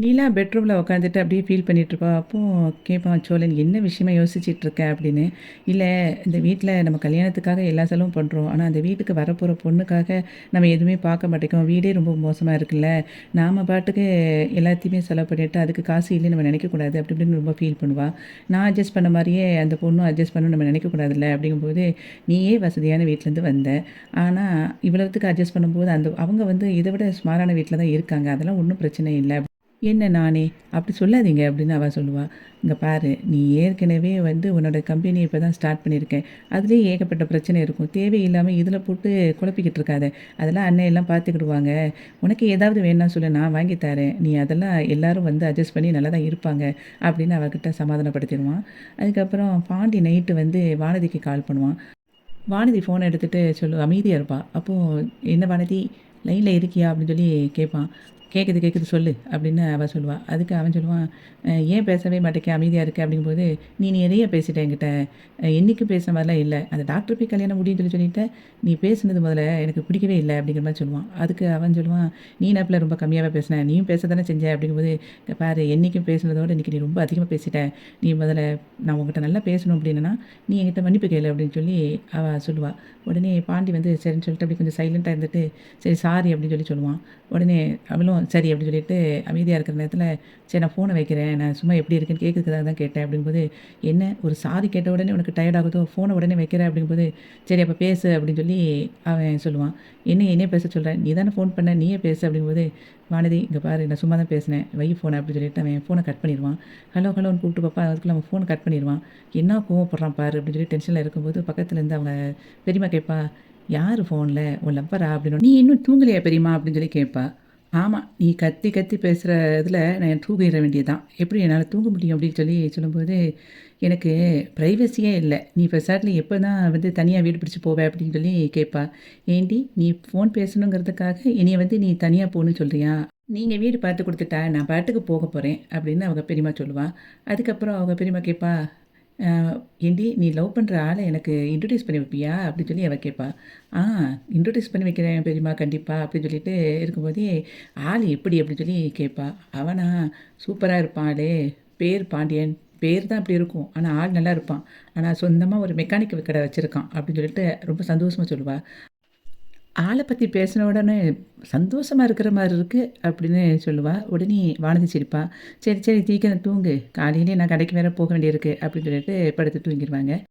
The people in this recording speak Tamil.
நீலா பெட்ரூமில் உட்காந்துட்டு அப்படியே ஃபீல் பண்ணிகிட்ருப்பா. அப்போது கேட்பான் சோழன், என்ன விஷயமா யோசிச்சுட்டு இருக்க அப்படின்னு. இல்லை, இந்த வீட்டில் நம்ம கல்யாணத்துக்காக எல்லா செலவும் பண்ணுறோம். ஆனால் அந்த வீட்டுக்கு வரப்போகிற பொண்ணுக்காக நம்ம எதுவுமே பார்க்க மாட்டேங்கிறோம். வீடே ரொம்ப மோசமாக இருக்குல்ல. நாம் பாட்டுக்கு எல்லாத்தையுமே செலவு பண்ணிவிட்டு அதுக்கு காசு இல்லைன்னு நம்ம நினைக்கக்கூடாது அப்படி இப்படின்னு ரொம்ப ஃபீல் பண்ணுவாள். நான் அட்ஜஸ்ட் பண்ண மாதிரியே அந்த பொண்ணும் அட்ஜஸ்ட் பண்ணணும் நம்ம நினைக்கக்கூடாதுல்ல. அப்படிங்கும்போது நீயே வசதியான வீட்டிலேருந்து வந்த, ஆனால் இவ்வளவுத்துக்கு அட்ஜஸ்ட் பண்ணும்போது அவங்க வந்து இதை விட ஸ்மாரான வீட்டில் தான் இருக்காங்க. அதெல்லாம் ஒன்றும் பிரச்சனை இல்லை. என்ன நானே அப்படி சொல்லாதீங்க அப்படின்னு அவள் சொல்லுவாள். இங்கே பாரு, நீ ஏற்கனவே வந்து உன்னோட கம்பெனி இப்போ தான் ஸ்டார்ட் பண்ணியிருக்கேன். அதுலேயே ஏகப்பட்ட பிரச்சனை இருக்கும். தேவையில்லாமல் இதில் போட்டு குழப்பிக்கிட்டு இருக்காத. அதெல்லாம் அண்ணன் எல்லாம் பார்த்துக்கிடுவாங்க. உனக்கு ஏதாவது வேணா சொல்லு, நான் வாங்கி தரேன். நீ அதெல்லாம் எல்லாரும் வந்து அட்ஜஸ்ட் பண்ணி நல்லா தான் இருப்பாங்க அப்படின்னு அவகிட்ட சமாதானப்படுத்திடுவான். அதுக்கப்புறம் பாண்டி நைட்டு வந்து வானதிக்கு கால் பண்ணுவான். வானதி ஃபோனை எடுத்துகிட்டு அமைதியாக இருப்பாள். அப்போது என்ன வானதி, லைனில் இருக்கியா அப்படின்னு சொல்லி கேட்பான். கேட்குது கேட்குது சொல்லு அப்படின்னு அவள் சொல்லுவாள். அதுக்கு அவன் சொல்லுவான், ஏன் பேசவே மாட்டேக்க, அமைதியாக இருக்க அப்படிங்கும்போது, நீ நிறைய பேசிட்ட என்கிட்ட. என்றைக்கும் பேசுகிற மாதிரிலாம் இல்லை. அந்த டாக்டர் போய் கல்யாணம் முடியும்னு சொல்லிட்டேன். நீ பேசுனது முதல்ல எனக்கு பிடிக்கவே இல்லை அப்படிங்கிற மாதிரி சொல்லுவான். அதுக்கு அவன் சொல்லுவான், நீ நப்பில் ரொம்ப கம்மியாகவே பேசினேன், நீயும் பேச தானே செஞ்ச அப்படிங்கும்போது, பாரு என்றைக்கும் பேசுனதோடு இன்றைக்கி நீ ரொம்ப அதிகமாக பேசிட்ட. நீ முதல்ல நான் உங்கள்கிட்ட நல்லா பேசணும் அப்படின்னா நீ என்கிட்ட மன்னிப்பு கேளு அப்படின்னு சொல்லி அவள் சொல்லுவாள். உடனே பாண்டி வந்து சரின்னு சொல்லிட்டு அப்படி கொஞ்சம் சைலண்ட்டாக இருந்துட்டு, சரி சாரி அப்படின்னு சொல்லி சொல்லுவான். உடனே அவளும் சரி அப்படின்னு சொல்லிட்டு அமைதியாக இருக்கிற நேரத்தில், சரி நான் ஃபோனை வைக்கிறேன், நான் சும்மா எப்படி இருக்குன்னு கேட்குறதுக்காக தான் கேட்டேன் அப்படிங்கும்போது, என்ன ஒரு சாரி கேட்ட உடனே உனக்கு டயர்ட் ஆகுதோ, ஃபோனை உடனே வைக்கிறேன் அப்படிங்கும்போது, சரி அப்போ பேசு அப்படின்னு சொல்லி அவன் சொல்லுவான். என்னையே பேச சொல்கிறேன், நீ தானே ஃபோன் பண்ண, நீயே பேசு அப்படிங்கும்போது, வானதி இங்கே பாரு, நான் சும்மா தான் பேசினேன், வை ஃபோனை அப்படின்னு சொல்லிட்டு அவன் ஃபோனை கட் பண்ணிடுவான். ஹலோ ஹலோன்னு கூப்பிட்டு பார்ப்பா, அதுக்குள்ளே அவன் ஃபோனை கட் பண்ணிடுவான். என்ன கோவப்படுறான் பாரு அப்படின்னு சொல்லி டென்ஷனில் இருக்கும்போது பக்கத்துலேருந்து அவங்க பெரியம்மா கேட்பா, யார் ஃபோனில் உன் லப்பரா அப்படின்னு. நீ இன்னும் தூங்கலையா பெரியம்மா அப்படின்னு சொல்லி கேட்பா. ஆமாம், நீ கத்தி கத்தி பேசுகிற இதில் நான் தூங்கிட வேண்டியதுதான், எப்படி என்னால் தூங்க முடியும் அப்படின்னு சொல்லி சொல்லும்போது, எனக்கு ப்ரைவசியே இல்லை, நீ பெசாட்லி எப்போ தான் வந்து தனியாக வீடு பிடிச்சி போவே அப்படின்னு சொல்லி கேட்பா. ஏண்டி, நீ ஃபோன் பேசணுங்கிறதுக்காக என்னைய வந்து நீ தனியாக போகணுன்னு சொல்கிறியா? நீங்கள் வீடு பார்த்து கொடுத்துட்டா நான் பாட்டுக்கு போக போகிறேன் அப்படின்னு அவங்க பெரியம்மா சொல்லுவாள். அதுக்கப்புறம் அவங்க பெரியம்மா கேட்பா, ஏண்டி நீ லவ் பண்ணுற ஆளை எனக்கு இன்ட்ரடியூஸ் பண்ணி வைப்பியா அப்படின்னு சொல்லி அவள் கேட்பா. ஆ, இன்ட்ரடியூஸ் பண்ணி வைக்கிறேன் பெரியம்மா கண்டிப்பாக அப்படின்னு சொல்லிட்டு இருக்கும்போதே, ஆள் எப்படி அப்படின்னு சொல்லி கேட்பா. அவனா, சூப்பராக இருப்பான் ஆளே, பேர் பாண்டியன், பேர் தான் அப்படி இருக்கும், ஆனால் ஆள் நல்லா இருப்பான், ஆனால் சொந்தமாக ஒரு மெக்கானிக் கடை வச்சுருக்கான் அப்படின்னு சொல்லிட்டு ரொம்ப சந்தோஷமாக சொல்லுவாள். ஆளை பற்றி பேசின உடனே சந்தோஷமாக இருக்கிற மாதிரி இருக்குது அப்படின்னு சொல்லுவா. உடனே வானதி சிரிப்பா. சரி சரி சீக்கிரம் தூங்கு, காலையிலே நான் கடைக்கு வேற போக வேண்டியிருக்கு அப்படின்னு சொல்லிட்டு படுத்து தூங்கிடுவாங்க.